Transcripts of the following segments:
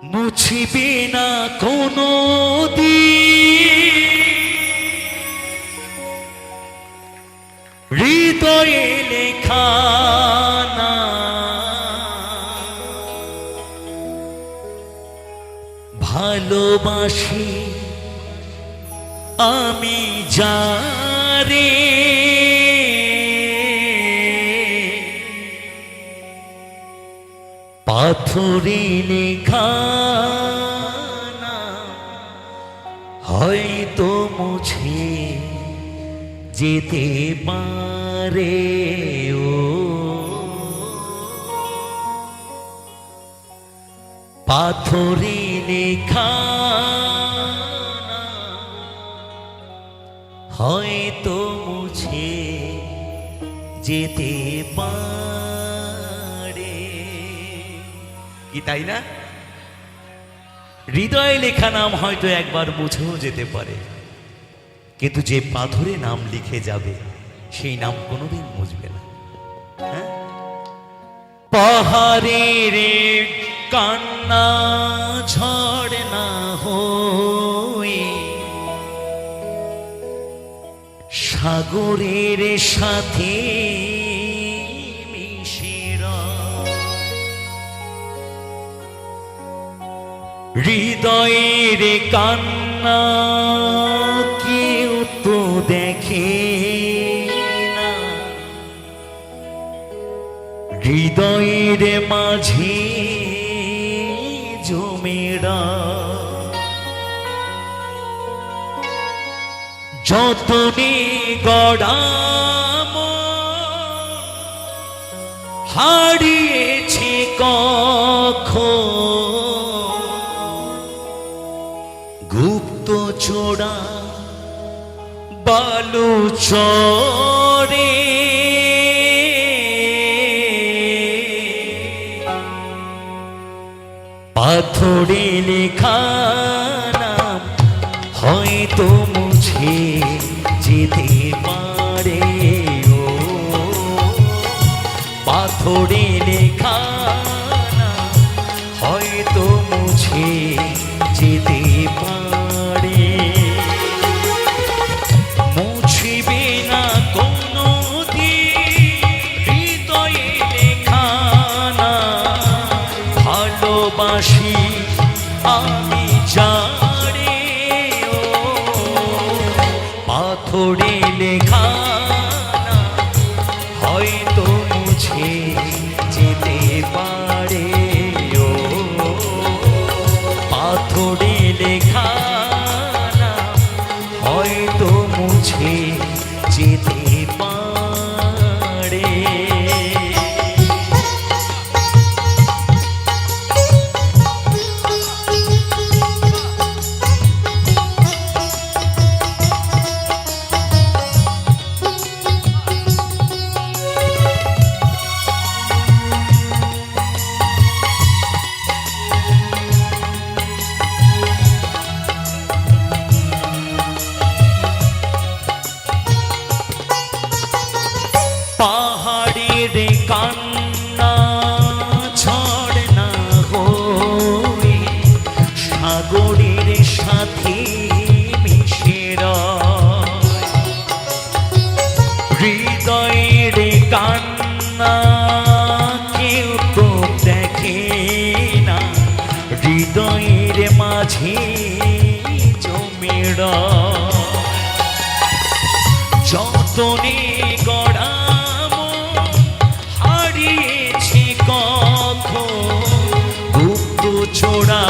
মুছিবে না কোনো দিন হৃদয়ে লেখা না ভালোবাসি আমি যারে পাথরে লেখা না হয়তো মুছে যেতে পারে ও পাথরে লেখা না হয়তো মুছে যেতে পারে কি তাই না? হৃদয়ে লেখা নাম হয়তো একবার মুছেও যেতে পারে, কিন্তু যে পাথরে নাম লিখে যাবে সেই নাম কোনোদিন মুছবে না। পাহাড়ের কান্না ঝড় না হয়ে সাগরের সাথে হৃদয়ের কান্না কেউ তো দেখে না, হৃদয়ের মাঝে জমেরা যতনে গড়াম হারিয়েছে কখন গুপ্ত চোরা বালু চরে পাথরে লেখা নাম হয়তো মুছে যেতে পারে ও পাথরে লেখা নাম হয়তো মুছে যেতে পারে মুছিবে না কোনো দিন হৃদয়ে লেখা না ভালোবাসি আমি যারে ও পাথরে লেখা না হয়তো মুছে যেতে পারে ও পাথরে লেখা না হয়তো মুছে যেতে পারে পাহাড়ের কান্না ঝড় না হয়ে সাগরের সাথে মিশে হৃদয়ের কান্না কেউ তো দেখে না, হৃদয়ের মাঝে জমেরা যতনে গড়া গুপ্ত ছোড়া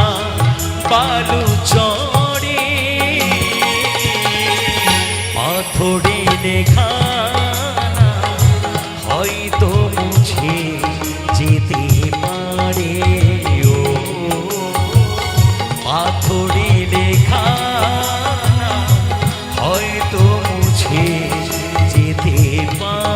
বালু চড়ে পাথরে লেখা হয়তো মুছে যেতে পারে ও পাথরে লেখা হয়তো মুছে যেতে পারে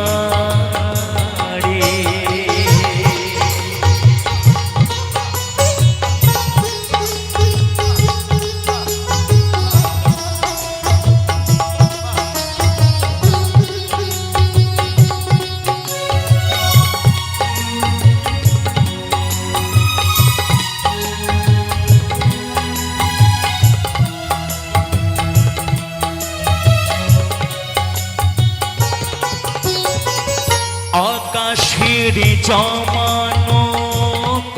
জমানো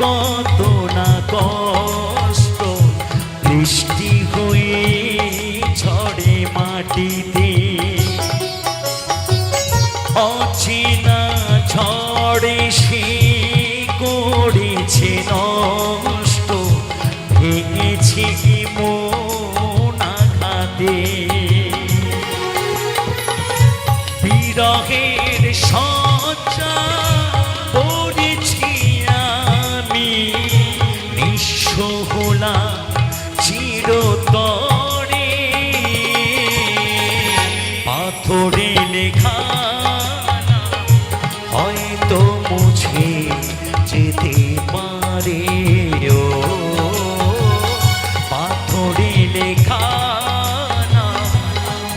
কত না কষ্ট বৃষ্টি হয়ে ঝড়ে মাটিতে, অচেনা ঝড়ে সে করেছে নষ্ট, ভেঙেছে মন আঘাতে। বিরহের শয্যা পড়েছি আমি, নিঃস্ব হলাম চিরতরে। পাথরে লেখা হয়তো মুছে যেতে পারে, ও পাথরে লেখা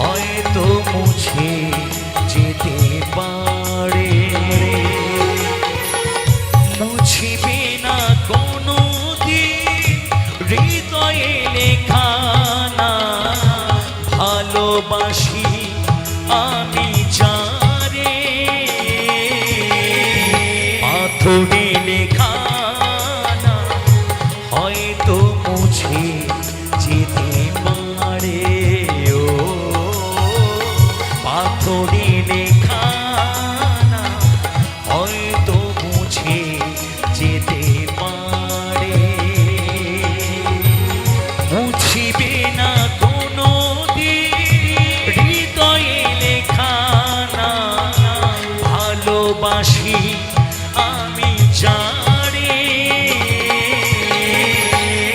হয়তো মুছে যেতে পারে। মুছিবে না কোনো দিন হৃদয়ে লেখা না, ভালোবাসি আমি যারে। পাথরে লেখা হয়তো মুছে যেতে পারে, ও পাথরে লেখা হয়তো মুছে যেতে পারে। মুছিবে না কোনো দিন হৃদয়ে লেখা না, ভালোবাসি আমি যারে।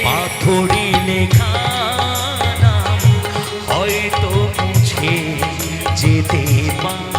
পাথরে লেখা হয়তো মুছে যেতে পারে।